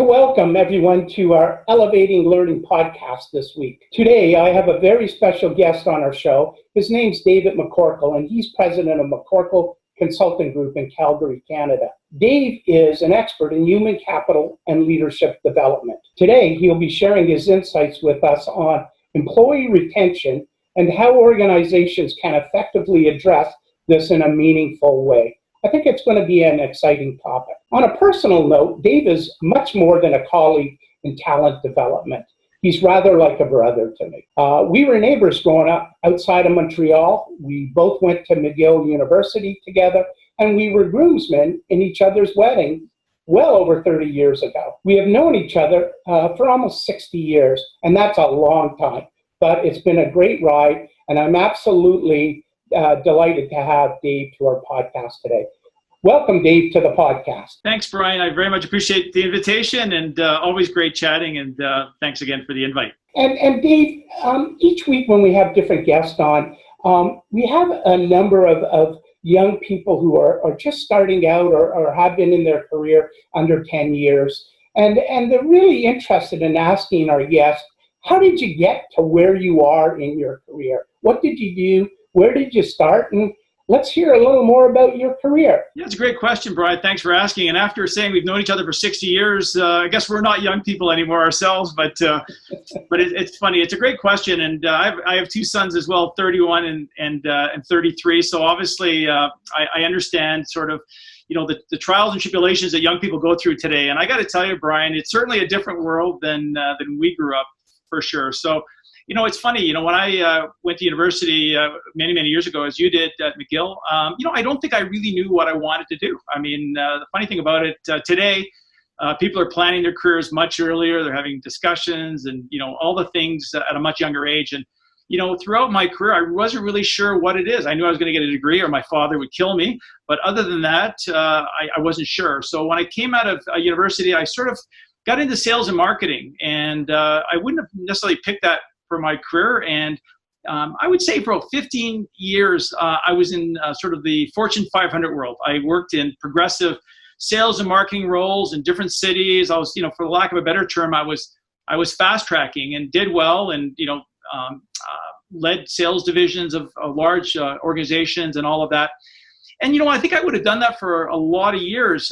welcome everyone to our Elevating Learning podcast this week. Today, I have a very special guest on our show. His name's David McCorkill, and he's president of McCorkill Consulting Group in Calgary, Canada. Dave is an expert in human capital and leadership development. Today, he'll be sharing his insights with us on employee retention and how organizations can effectively address this in a meaningful way. I think it's going to be an exciting topic. On a personal note, Dave is much more than a colleague in talent development. He's rather like a brother to me. We were neighbors growing up outside of Montreal. We both went to McGill University together, and we were groomsmen in each other's wedding well over 30 years ago. We have known each other for almost 60 years, and that's a long time. But it's been a great ride, and I'm absolutely delighted to have Dave to our podcast today. Welcome, Dave, to the podcast. Thanks, Brian. I very much appreciate the invitation, and always great chatting, and thanks again for the invite. And Dave, each week when we have different guests on, we have a number of young people who are just starting out or have been in their career under 10 years, and they're really interested in asking our guests, how did you get to where you are in your career? What did you do? Where did you start? And let's hear a little more about your career. Yeah, it's a great question, Brian. Thanks for asking. And after saying we've known each other for 60 years, I guess we're not young people anymore ourselves, but it's funny. It's a great question. And I have two sons as well, 31 and 33. So obviously I understand sort of, the trials and tribulations that young people go through today. And I got to tell you, Brian, it's certainly a different world than we grew up, for sure. So, it's funny, when I went to university many, many years ago, as you did at McGill, I don't think I really knew what I wanted to do. I mean, the funny thing about it, today, people are planning their careers much earlier. They're having discussions and, all the things at a much younger age. And, throughout my career, I wasn't really sure what it is. I knew I was going to get a degree or my father would kill me. But other than that, I wasn't sure. So when I came out of university, I sort of got into sales and marketing. And I wouldn't have necessarily picked that for my career. And I would say for about 15 years, I was in sort of the Fortune 500 world. I worked in progressive sales and marketing roles in different cities. I was, for the lack of a better term, I was fast tracking and did well and, led sales divisions of large organizations and all of that. And, I think I would have done that for a lot of years.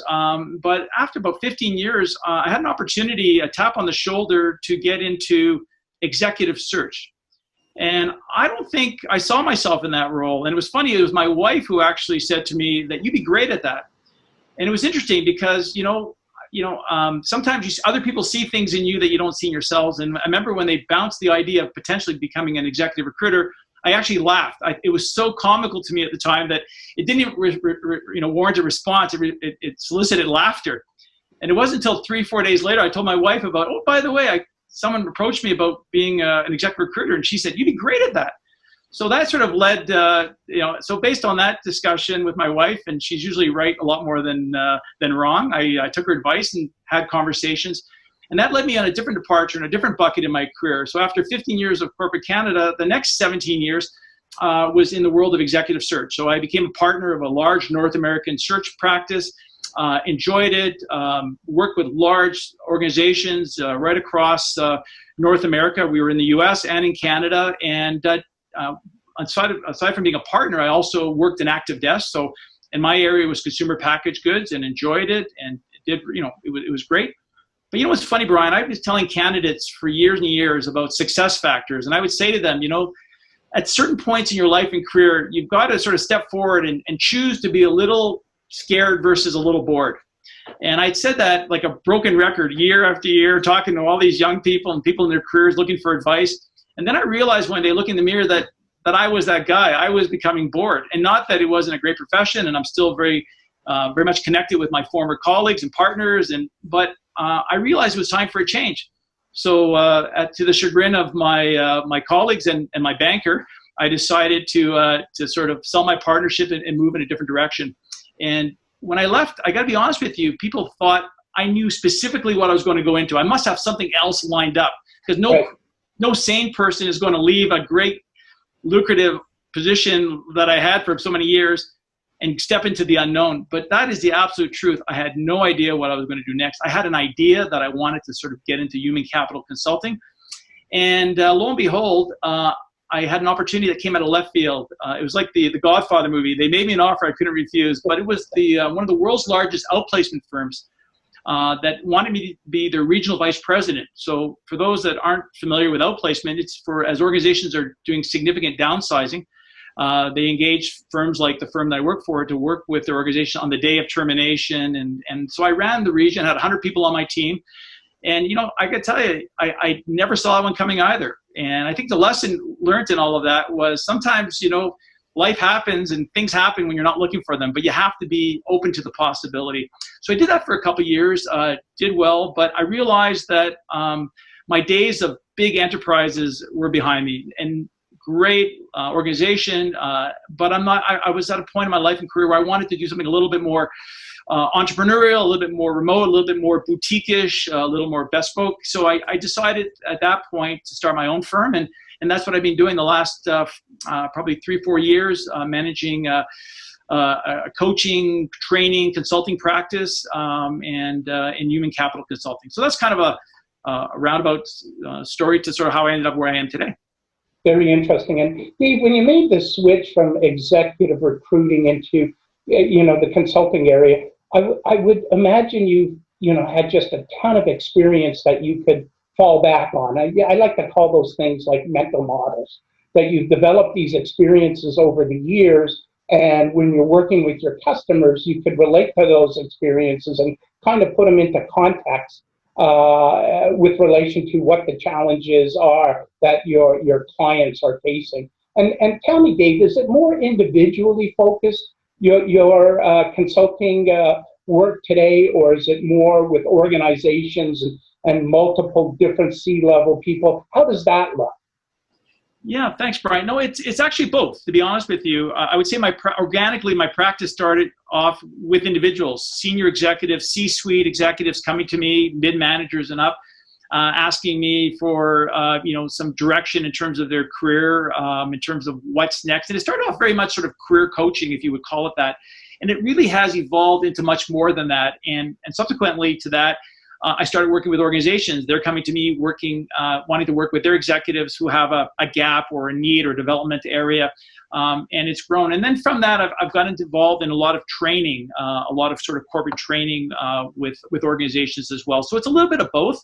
But after about 15 years, I had an opportunity, a tap on the shoulder to get into executive search. And I don't think I saw myself in that role. And it was funny, it was my wife who actually said to me that you'd be great at that. And it was interesting because, sometimes other people see things in you that you don't see in yourselves. And I remember when they bounced the idea of potentially becoming an executive recruiter, I actually laughed. It was so comical to me at the time that it didn't even warrant a response. It solicited laughter. And it wasn't until 3-4 days later I told my wife about, oh, by the way, someone approached me about being an executive recruiter, and she said, you'd be great at that. So that sort of led, so based on that discussion with my wife, and she's usually right a lot more than wrong, I took her advice and had conversations. And that led me on a different departure and a different bucket in my career. So after 15 years of corporate Canada, the next 17 years was in the world of executive search. So I became a partner of a large North American search practice. Enjoyed it, worked with large organizations right across North America. We were in the US and in Canada. And aside from being a partner, I also worked in active desk. So in my area was consumer packaged goods and enjoyed it. And it was great. But what's funny, Brian, I was telling candidates for years and years about success factors. And I would say to them, at certain points in your life and career, you've got to sort of step forward and choose to be a little scared versus a little bored. And I'd said that like a broken record year after year, talking to all these young people and people in their careers looking for advice. And then I realized one day looking in the mirror that I was that guy. I was becoming bored. And not that it wasn't a great profession, and I'm still very much connected with my former colleagues and partners. But I realized it was time for a change. So to the chagrin of my colleagues and my banker, I decided to sort of sell my partnership and move in a different direction. And when I left, I got to be honest with you, people thought I knew specifically what I was going to go into. I must have something else lined up because no sane person is going to leave a great lucrative position that I had for so many years and step into the unknown. But that is the absolute truth. I had no idea what I was going to do next. I had an idea that I wanted to sort of get into human capital consulting. And lo and behold, I had an opportunity that came out of left field. It was like the Godfather movie. They made me an offer I couldn't refuse, but it was one of the world's largest outplacement firms that wanted me to be their regional vice president. So for those that aren't familiar with outplacement, it's for as organizations are doing significant downsizing, they engage firms like the firm that I work for to work with their organization on the day of termination. And so I ran the region, had 100 people on my team. And, I got to tell you, I never saw that one coming either. And I think the lesson learned in all of that was sometimes, life happens and things happen when you're not looking for them, but you have to be open to the possibility. So I did that for a couple of years, did well, but I realized that my days of big enterprises were behind me. And great organization, but I was at a point in my life and career where I wanted to do something a little bit more entrepreneurial, a little bit more remote, a little bit more boutique-ish, a little more bespoke. So I decided at that point to start my own firm, and that's what I've been doing the last probably 3-4 years, managing a coaching, training, consulting practice, and in human capital consulting. So that's kind of a roundabout story to sort of how I ended up where I am today. Very interesting. And Dave, when you made the switch from executive recruiting into the consulting area, I would imagine you had just a ton of experience that you could fall back on. I like to call those things like mental models, that you've developed these experiences over the years, and when you're working with your customers, you could relate to those experiences and kind of put them into context with relation to what the challenges are that your clients are facing. And tell me, Dave, is it more individually focused, your consulting work today, or is it more with organizations and multiple different C-level people? How does that look? Yeah, thanks, Brian. No, it's actually both, to be honest with you. I would say organically my practice started off with individuals, senior executives, C-suite executives coming to me, mid-managers and up, asking me for some direction in terms of their career, in terms of what's next. And it started off very much sort of career coaching, if you would call it that. And it really has evolved into much more than that. And subsequently to that, I started working with organizations. They're coming to me wanting to work with their executives who have a gap or a need or development area. And it's grown. And then from that, I've gotten involved in a lot of training, a lot of sort of corporate training with organizations as well. So it's a little bit of both.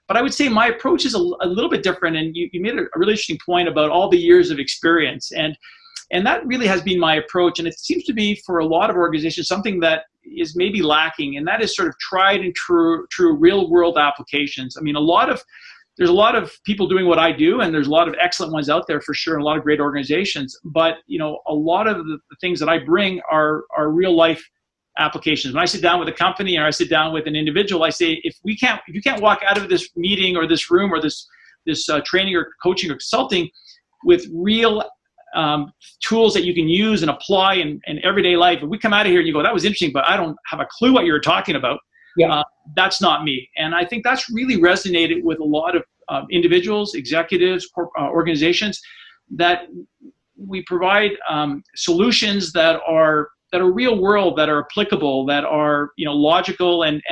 But I would say my approach is a little bit different. And you made a really interesting point about all the years of experience. And that really has been my approach. And it seems to be for a lot of organizations something that is maybe lacking. And that is sort of tried and true real world applications. I mean, there's a lot of people doing what I do, and there's a lot of excellent ones out there for sure, and a lot of great organizations. But, a lot of the things that I bring are real life applications. When I sit down with a company or I sit down with an individual, I say, if you can't walk out of this meeting or this room or this training or coaching or consulting with real tools that you can use and apply in everyday life, if we come out of here and you go, that was interesting, but I don't have a clue what you were talking about, that's not me. And I think that's really resonated with a lot of individuals, executives, organizations, that we provide solutions that are real world, that are applicable, that are logical, and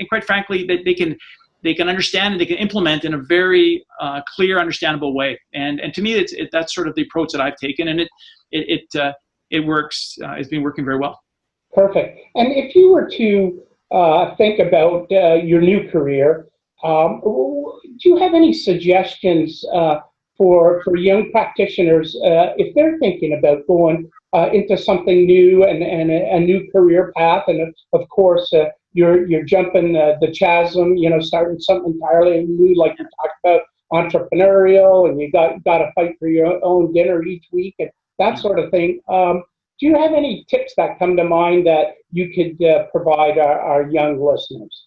quite frankly that they can understand and they can implement in a very clear, understandable way. And to me, that's sort of the approach that I've taken, and it works. It's been working very well. Perfect. And if you were to think about your new career, do you have any suggestions for young practitioners if they're thinking about going into something new and a new career path? And of course, you're jumping the chasm, starting something entirely new, like you talked about, entrepreneurial, and you got to fight for your own dinner each week and that sort of thing. Do you have any tips that come to mind that you could provide our young listeners?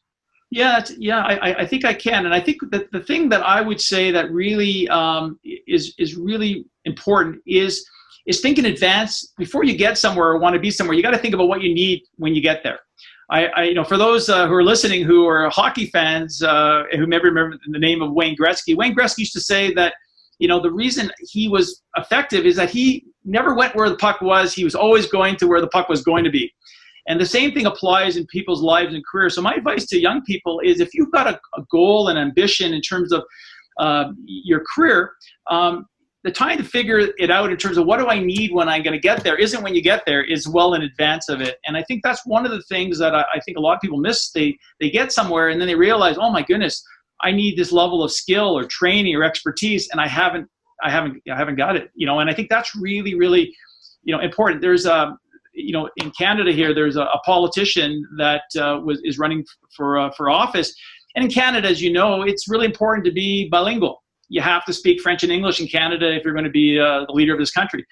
I think I can. And I think that the thing that I would say that really is really important is think in advance. Before you get somewhere or want to be somewhere, you got to think about what you need when you get there. For those who are listening who are hockey fans, who maybe remember the name of Wayne Gretzky used to say that, the reason he was effective is that he never went where the puck was. He was always going to where the puck was going to be. And the same thing applies in people's lives and careers. So my advice to young people is, if you've got a goal and ambition in terms of your career, the time to figure it out in terms of what do I need when I'm going to get there isn't when you get there, is well in advance of it. And I think that's one of the things that I think a lot of people miss. They get somewhere and then they realize, oh my goodness, I need this level of skill or training or expertise, and I haven't got it. And I think that's really, really, important. There's in Canada here, there's a politician that is running for office, and in Canada, as you know, it's really important to be bilingual. You have to speak French and English in Canada if you're going to be the leader of this country.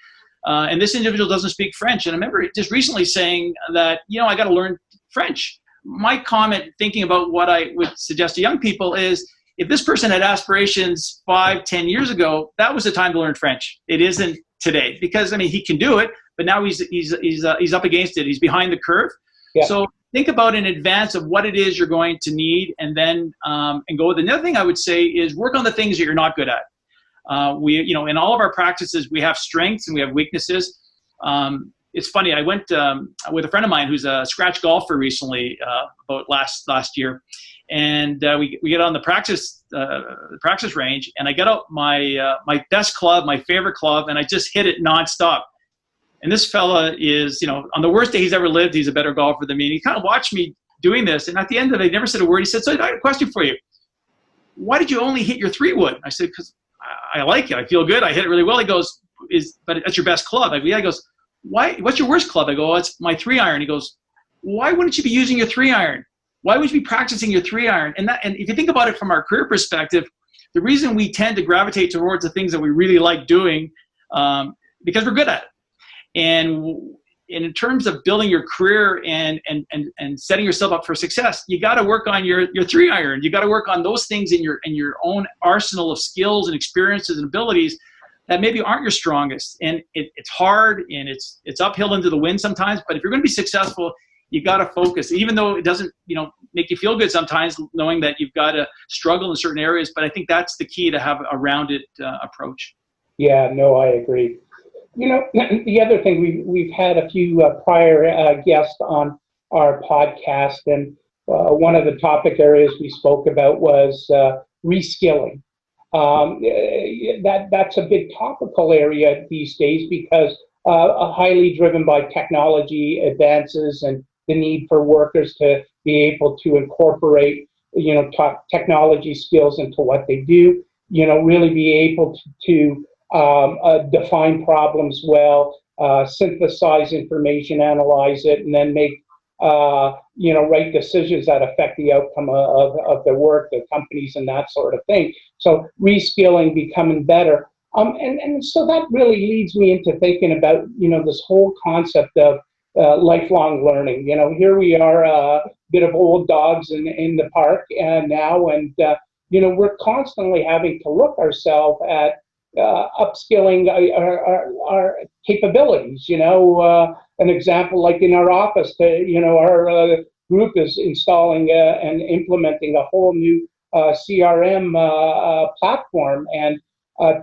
And this individual doesn't speak French. And I remember just recently saying that, I got to learn French. My comment, thinking about what I would suggest to young people, is if this person had aspirations 5-10 years ago, that was the time to learn French. It isn't today, because he can do it, but now he's up against it. He's behind the curve. Yeah. So think about in advance of what it is you're going to need, and then and go with it. Another thing I would say is work on the things that you're not good at. In all of our practices, we have strengths and we have weaknesses. It's funny. I went with a friend of mine who's a scratch golfer recently, about last year, and we get on the practice range, and I get out my best club, my favorite club, and I just hit it nonstop. And this fella is, on the worst day he's ever lived, he's a better golfer than me. And he kind of watched me doing this. And at the end of it, he never said a word. He said, so I got a question for you. Why did you only hit your 3-wood? I said, because I like it. I feel good. I hit it really well. He goes, but that's your best club. I go, yeah. He goes, why? What's your worst club? I go, oh, it's my 3-iron. He goes, why wouldn't you be using your 3-iron? Why would you be practicing your 3-iron? And if you think about it from our career perspective, the reason we tend to gravitate towards the things that we really like doing, because we're good at it. And in terms of building your career and setting yourself up for success, you got to work on your 3-iron. You got to work on those things in your own arsenal of skills and experiences and abilities that maybe aren't your strongest. And it's hard, and it's uphill into the wind sometimes. But if you're going to be successful, you got to focus, even though it doesn't make you feel good sometimes, knowing that you've got to struggle in certain areas. But I think that's the key, to have a rounded approach. Yeah, no, I agree. The other thing, we've had a few prior guests on our podcast, and one of the topic areas we spoke about was reskilling. That's a big topical area these days, because highly driven by technology advances and the need for workers to be able to incorporate technology skills into what they do. Really be able to define problems well, synthesize information, analyze it, and then make right decisions that affect the outcome of their work, their companies, and that sort of thing. So reskilling, becoming better, and so that really leads me into thinking about this whole concept of lifelong learning. Here we are, a bit of old dogs in the park now, and we're constantly having to look ourselves at upskilling our capabilities. An example, like in our office, our group is installing and implementing a whole new CRM platform. And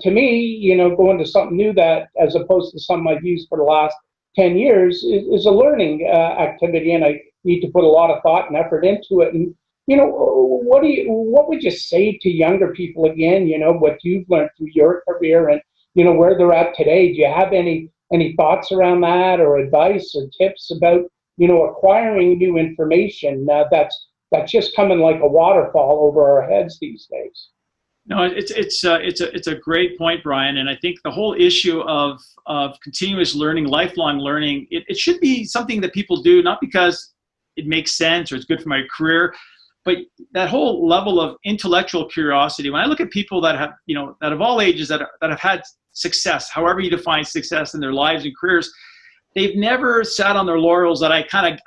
to me, going to something new, that as opposed to something I've used for the last 10 years is a learning activity, and I need to put a lot of thought and effort into it. And what would you say to younger people again, what you've learned through your career and, where they're at today? Do you have any thoughts around that, or advice or tips about, acquiring new information that's just coming like a waterfall over our heads these days? No, it's a great point, Brian. And I think the whole issue of continuous learning, lifelong learning, it should be something that people do, not because it makes sense or it's good for my career, but that whole level of intellectual curiosity. When I look at people that have, that of all ages that have had success, however you define success in their lives and careers, they've never sat on their laurels that I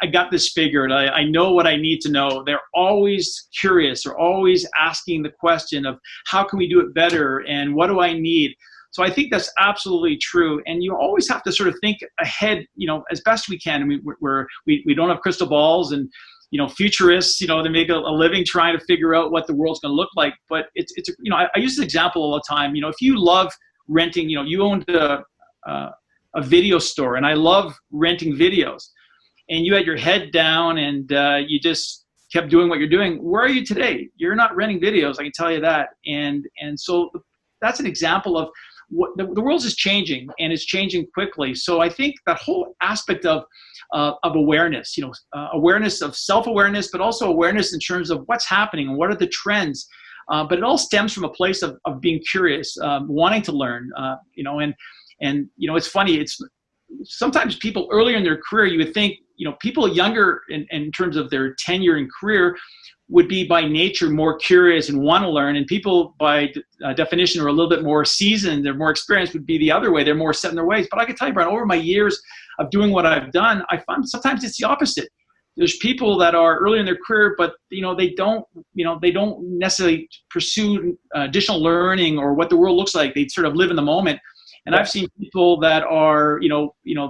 got this figured. I know what I need to know. They're always curious. They're always asking the question of how can we do it better, and what do I need? So I think that's absolutely true. And you always have to sort of think ahead, as best we can. I mean, we don't have crystal balls, and futurists, they make a living trying to figure out what the world's going to look like. But it's I use this example all the time. If you love renting, you owned a video store, and I love renting videos. And you had your head down, and you just kept doing what you're doing. Where are you today? You're not renting videos, I can tell you that. And so that's an example of what the world is changing, and it's changing quickly. So I think that whole aspect of awareness, awareness of self-awareness, but also awareness in terms of what's happening and what are the trends. But it all stems from a place of being curious, wanting to learn, and it's funny. It's sometimes people earlier in their career, you would think, people younger in terms of their tenure in career would be by nature more curious and want to learn, and people by definition are a little bit more seasoned, they're more experienced, would be the other way. They're more set in their ways. But I can tell you, Brian, over my years of doing what I've done, I find sometimes it's the opposite. There's people that are early in their career, but they don't necessarily pursue additional learning or what the world looks like. They sort of live in the moment. And I've seen people that are,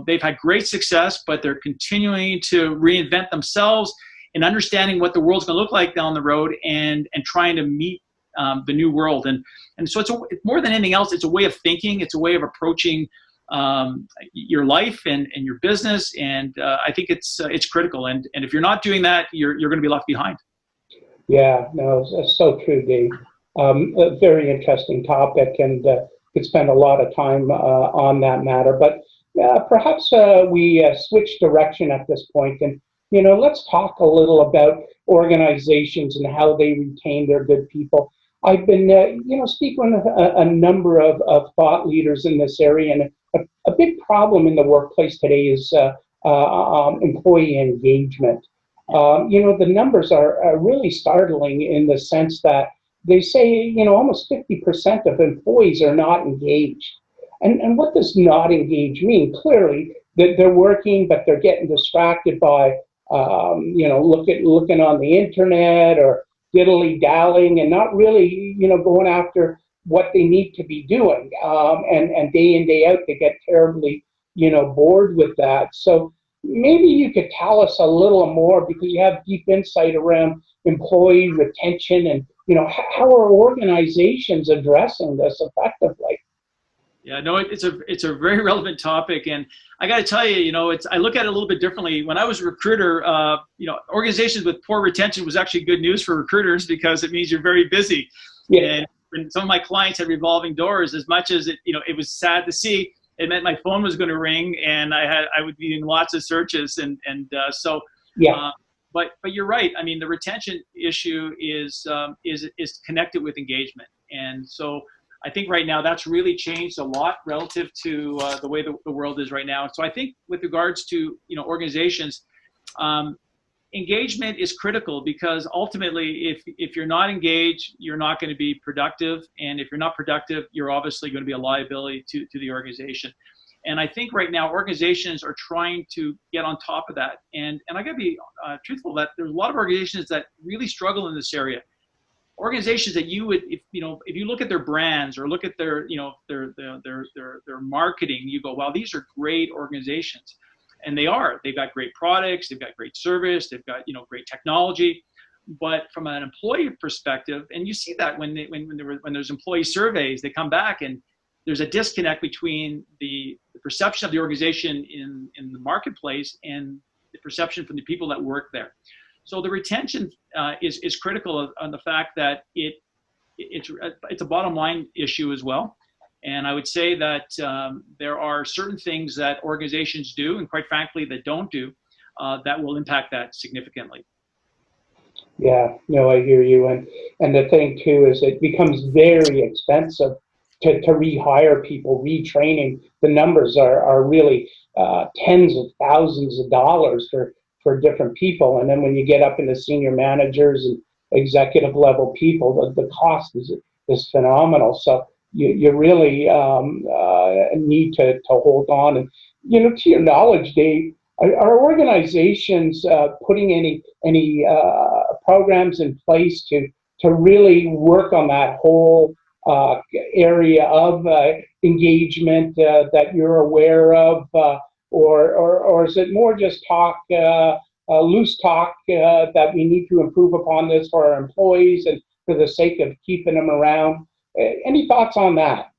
they've had great success, but they're continuing to reinvent themselves and understanding what the world's going to look like down the road, and trying to meet the new world. And so it's more than anything else, it's a way of thinking. It's a way of approaching your life and your business. And I think it's critical. And if you're not doing that, you're going to be left behind. Yeah, no, that's so true, Dave. A very interesting topic, and could spend a lot of time on that matter. But perhaps we switch direction at this point, and let's talk a little about organizations and how they retain their good people. I've been, speaking with a number of thought leaders in this area, and a big problem in the workplace today is employee engagement. The numbers are really startling in the sense that they say, almost 50% of employees are not engaged. And what does not engage mean? Clearly, that they're working, but they're getting distracted by, looking on the internet or diddly-dallying, and not really, going after what they need to be doing. And day in, day out, they get terribly, bored with that. So maybe you could tell us a little more, because you have deep insight around employee retention, and how are organizations addressing this effectively? Yeah, no, it's a very relevant topic, and I got to tell you, I look at it a little bit differently. When I was a recruiter, organizations with poor retention was actually good news for recruiters, because it means you're very busy. Yeah. And when some of my clients had revolving doors, as much as it was sad to see, it meant my phone was going to ring, and I would be doing lots of searches, and so yeah. But you're right. I mean, the retention issue is connected with engagement, and so I think right now that's really changed a lot relative to the way the world is right now. So I think with regards to organizations, engagement is critical, because ultimately, if you're not engaged, you're not going to be productive, and if you're not productive, you're obviously going to be a liability to the organization. And I think right now organizations are trying to get on top of that. And I got to be truthful that there's a lot of organizations that really struggle in this area. Organizations that you would, if you look at their brands or look at their marketing, you go, wow, these are great organizations. And they are. They've got great products, they've got great service, they've got great technology. But from an employee perspective, and you see that when there's employee surveys, they come back and there's a disconnect between the perception of the organization in the marketplace and the perception from the people that work there. So the retention is critical on the fact that it's a bottom line issue as well. And I would say that there are certain things that organizations do, and quite frankly, that don't do, that will impact that significantly. Yeah, no, I hear you. And the thing too is it becomes very expensive to rehire people, retraining. The numbers are really tens of thousands of dollars for different people. And then when you get up into senior managers and executive level people, the cost is phenomenal. So you really need to hold on. And, to your knowledge, Dave, are organizations putting any programs in place to really work on that whole area of engagement that you're aware of, or is it more just talk, loose talk that we need to improve upon this for our employees and for the sake of keeping them around? Any thoughts on that?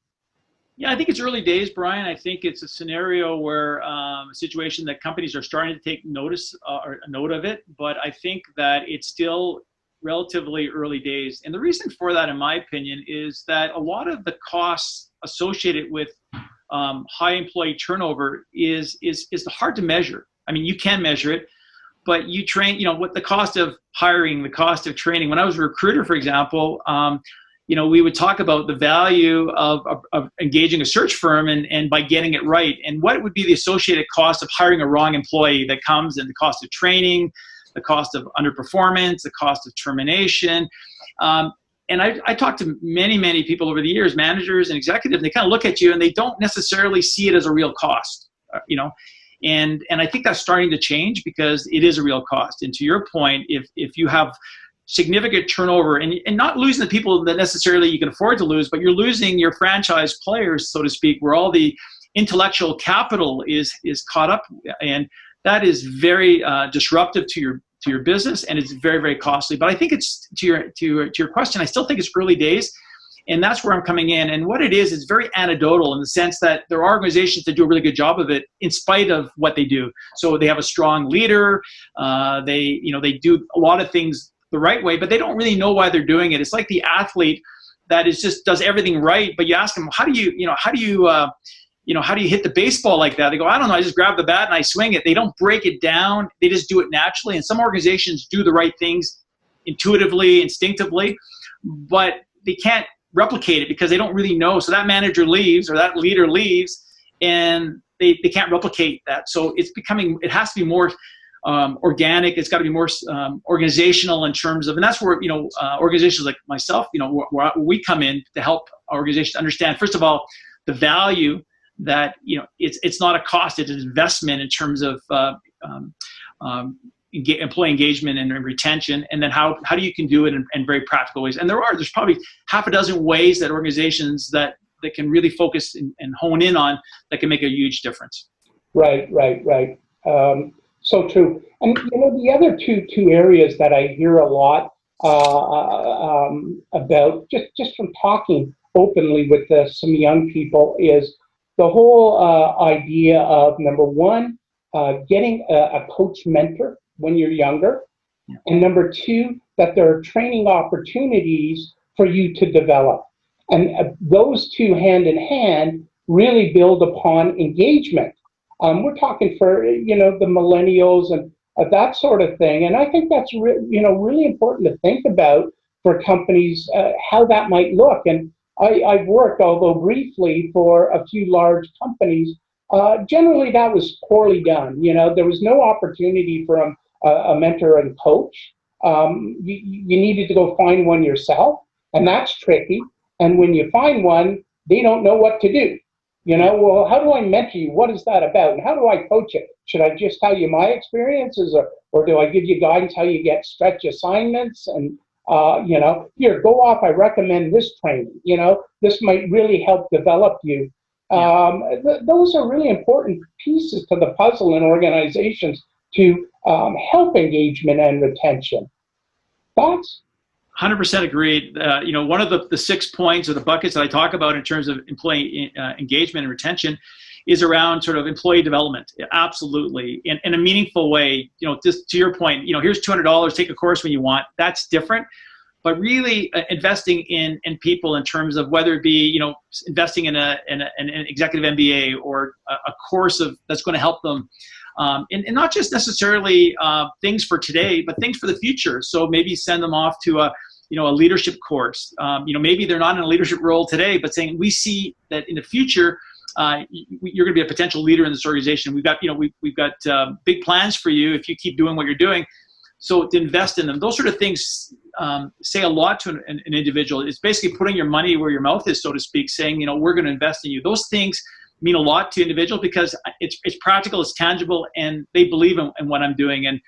Yeah, I think it's early days, Brian. I think it's a scenario where a situation that companies are starting to take notice or a note of it, but I think that it's still relatively early days. And the reason for that, in my opinion, is that a lot of the costs associated with high employee turnover is hard to measure. I mean, you can measure it, but you train, what the cost of hiring, the cost of training. When I was a recruiter, for example, we would talk about the value of engaging a search firm and by getting it right, and what would be the associated cost of hiring a wrong employee that comes, and the cost of training, the cost of underperformance, the cost of termination. And I talked to many people over the years, managers and executives, and they kind of look at you and they don't necessarily see it as a real cost, And I think that's starting to change because it is a real cost. And to your point, if you have significant turnover and not losing the people that necessarily you can afford to lose, but you're losing your franchise players, so to speak, where all the intellectual capital is caught up, and that is very disruptive to your business, and it's very, very costly. But I think it's to your question, I still think it's early days. And that's where I'm coming in. And what it is very anecdotal in the sense that there are organizations that do a really good job of it in spite of what they do. So they have a strong leader. They do a lot of things the right way, but they don't really know why they're doing it. It's like the athlete that does everything right, but you ask them, how do you hit the baseball like that? They go, I don't know, I just grab the bat and I swing it. They don't break it down. They just do it naturally. And some organizations do the right things intuitively, instinctively, but they can't replicate it because they don't really know. So that manager leaves or that leader leaves and they can't replicate that. So it has to be more organic. It's got to be more organizational in terms of, and that's where, organizations like myself, where we come in to help organizations understand, first of all, the value that, it's not a cost, it's an investment in terms of employee engagement and retention, and then how you can do it in very practical ways. And there's probably half a dozen ways that organizations that can really focus and hone in on that can make a huge difference. Right. So true. And the other two areas that I hear a lot about, just from talking openly with some young people, is the whole idea of, number one, getting a coach mentor when you're younger, and number two, that there are training opportunities for you to develop. And those two hand in hand really build upon engagement. We're talking for, the millennials and that sort of thing. And I think that's, really important to think about for companies, how that might look. And I've worked, although briefly, for a few large companies. Generally, that was poorly done. There was no opportunity for a mentor and coach. You needed to go find one yourself, and that's tricky. And when you find one, they don't know what to do. Well, how do I mentor you? What is that about? And how do I coach it? Should I just tell you my experiences, or do I give you guidance how you get stretch assignments? And, here, go off. I recommend this training. This might really help develop you. Those are really important pieces to the puzzle in organizations to help engagement and retention. Thoughts? 100% agreed. One of the 6 points or the buckets that I talk about in terms of employee engagement and retention is around sort of employee development. Absolutely. In a meaningful way, just to your point, here's $200, take a course when you want. That's different. But really investing in people in terms of whether it be, investing in an executive MBA or a course that's going to help them. And not just necessarily things for today, but things for the future. So maybe send them off to a leadership course. Maybe they're not in a leadership role today, but saying, we see that in the future, you're going to be a potential leader in this organization. We've got big plans for you if you keep doing what you're doing. So to invest in them, those sort of things say a lot to an individual. It's basically putting your money where your mouth is, so to speak, saying, we're going to invest in you. Those things mean a lot to individuals because it's practical, it's tangible, and they believe in what I'm doing. And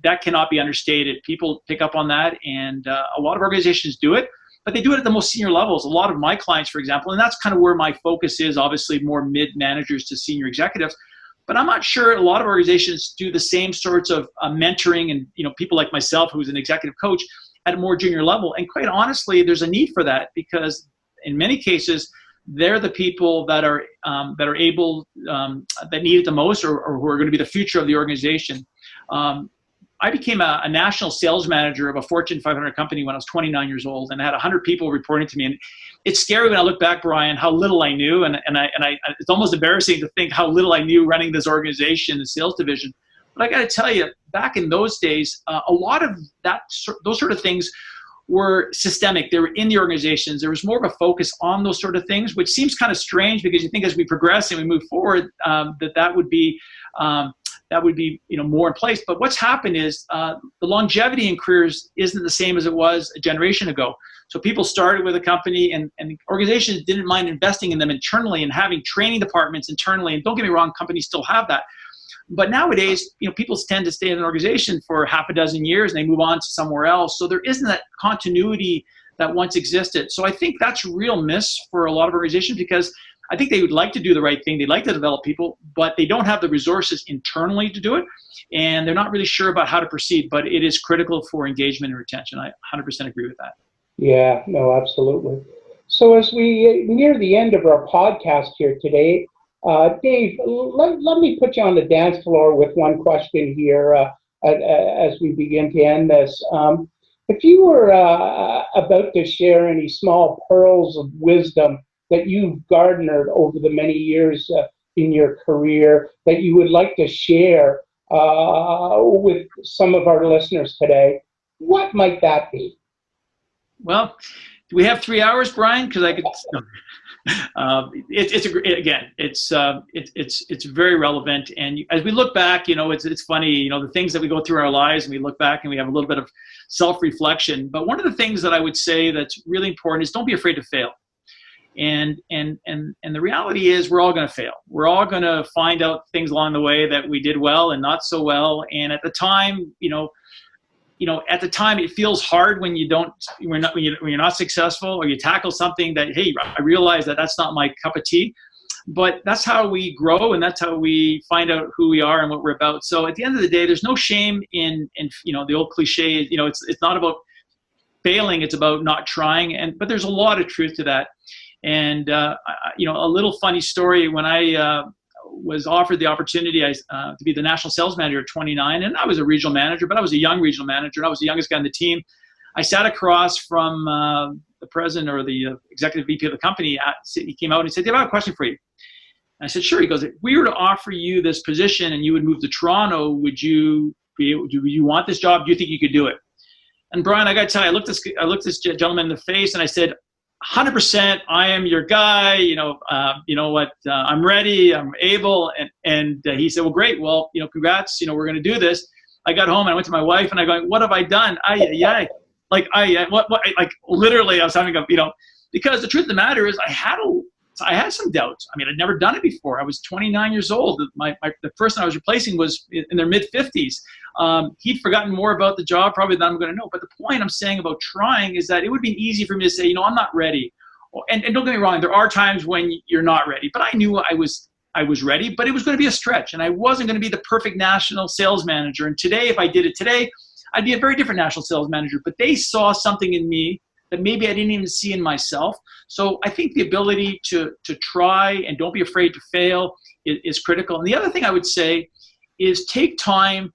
that cannot be understated. People pick up on that, and a lot of organizations do it, but they do it at the most senior levels. A lot of my clients, for example, and that's kind of where my focus is, obviously more mid-managers to senior executives. But I'm not sure a lot of organizations do the same sorts of mentoring and people like myself, who's an executive coach, at a more junior level. And quite honestly, there's a need for that because in many cases, they're the people that are able, that need it the most, or who are going to be the future of the organization. I became a national sales manager of a Fortune 500 company when I was 29 years old, and I had 100 people reporting to me. And it's scary when I look back, Brian, how little I knew, and it's almost embarrassing to think how little I knew running this organization, the sales division. But I got to tell you, back in those days, a lot of those sort of things were systemic. They were in the organizations. There was more of a focus on those sort of things, which seems kind of strange because you think as we progress and we move forward, that would be more in place. But what's happened is the longevity in careers isn't the same as it was a generation ago. So people started with a company, and organizations didn't mind investing in them internally and having training departments internally. And don't get me wrong, companies still have that. But nowadays, people tend to stay in an organization for half a dozen years and they move on to somewhere else. So there isn't that continuity that once existed. So I think that's a real miss for a lot of organizations, because I think they would like to do the right thing. They'd like to develop people, but they don't have the resources internally to do it. And they're not really sure about how to proceed, but it is critical for engagement and retention. I 100% agree with that. Yeah, no, absolutely. So as we near the end of our podcast here today, Dave, let me put you on the dance floor with one question here as we begin to end this. If you were about to share any small pearls of wisdom that you've garnered over the many years in your career that you would like to share with some of our listeners today, what might that be? Well, do we have 3 hours, Brian? Because I could. It's very relevant, and as we look back, it's funny, the things that we go through in our lives, and we look back and we have a little bit of self-reflection. But one of the things that I would say that's really important is don't be afraid to fail. And the reality is we're all going to fail. We're all going to find out things along the way that we did well and not so well. And at the time, it feels hard when when you're not successful, or you tackle something that, hey, I realize that that's not my cup of tea. But that's how we grow, and that's how we find out who we are and what we're about. So at the end of the day, there's no shame in the old cliche. It's not about failing; it's about not trying. But there's a lot of truth to that. And a little funny story, when I was offered the opportunity to be the national sales manager at 29, and I was a regional manager, but I was a young regional manager, and I was the youngest guy on the team. I sat across from the president or the executive VP of the company. He came out and he said, "Dave, I have a question for you." And I said, "Sure." He goes, "If we were to offer you this position and you would move to Toronto, would you want this job? Do you think you could do it?" And Brian, I got to tell you, I looked this gentleman in the face and I said, 100%, I am your guy. I'm ready, I'm able. And he said, "Well, great. Well, congrats. We're going to do this." I got home and I went to my wife and I go, "What have I done?" Literally I was having because the truth of the matter is I had some doubts. I mean, I'd never done it before. I was 29 years old. The person I was replacing was in their mid-50s. He'd forgotten more about the job probably than I'm going to know. But the point I'm saying about trying is that it would be easy for me to say, I'm not ready. And don't get me wrong, there are times when you're not ready. But I knew I was ready, but it was going to be a stretch. And I wasn't going to be the perfect national sales manager. And today, if I did it today, I'd be a very different national sales manager. But they saw something in me that maybe I didn't even see in myself. So I think the ability to try and don't be afraid to fail is critical. And the other thing I would say is take time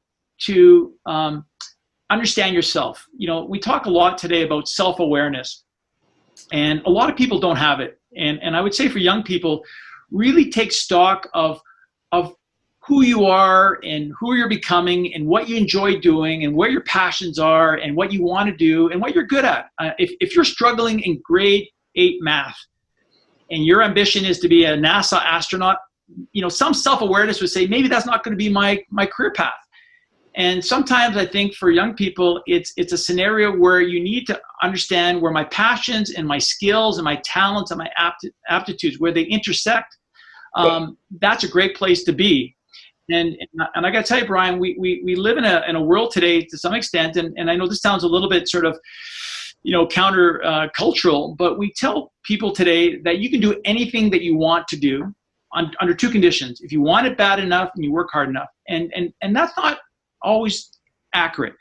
to understand yourself. We talk a lot today about self-awareness, and a lot of people don't have it. And I would say for young people, really take stock of who you are and who you're becoming and what you enjoy doing and where your passions are and what you want to do and what you're good at. If you're struggling in grade 8 math and your ambition is to be a NASA astronaut, some self-awareness would say, maybe that's not going to be my career path. And sometimes I think for young people, it's a scenario where you need to understand where my passions and my skills and my talents and my aptitudes, where they intersect. That's a great place to be. And I got to tell you, Brian, we live in a world today to some extent, and I know this sounds a little bit sort of, counter cultural, but we tell people today that you can do anything that you want to do under 2 conditions. If you want it bad enough and you work hard enough, and that's not always accurate.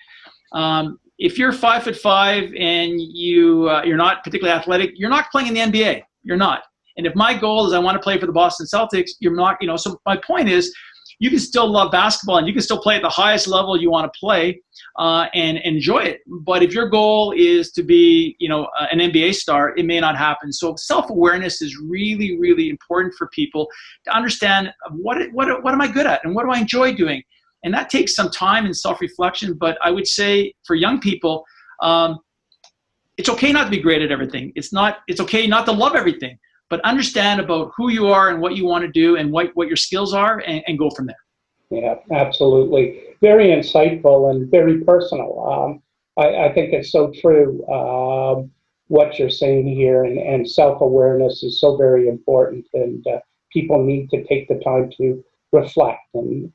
If you're 5'5" and you're not particularly athletic, you're not playing in the NBA. You're not. And if my goal is I want to play for the Boston Celtics, you're not, so my point is you can still love basketball and you can still play at the highest level you want to play and enjoy it. But if your goal is to be, an NBA star, it may not happen. So self-awareness is really, really important for people to understand what am I good at and what do I enjoy doing? And that takes some time and self-reflection. But I would say for young people, it's okay not to be great at everything. It's okay not to love everything, but understand about who you are and what you want to do and what your skills are and go from there. Yeah, absolutely. Very insightful and very personal. I think it's so true what you're saying here, and self-awareness is so very important, and people need to take the time to reflect and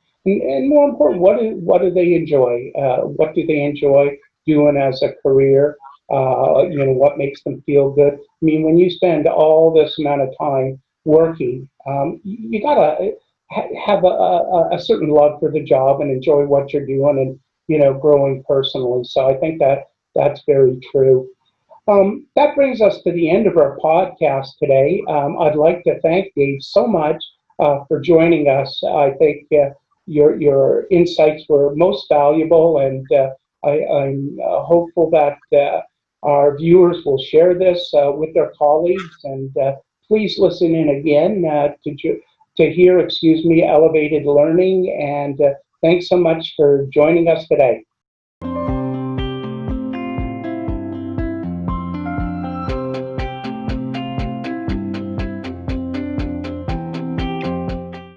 more important, what do they enjoy? What do they enjoy doing as a career? What makes them feel good? I mean, when you spend all this amount of time working, you gotta have a certain love for the job and enjoy what you're doing, and growing personally. So I think that's very true. That brings us to the end of our podcast today. I'd like to thank Dave so much for joining us. I think your insights were most valuable, and I'm hopeful that our viewers will share this with their colleagues, and please listen in again to hear, elevated learning. And thanks so much for joining us today.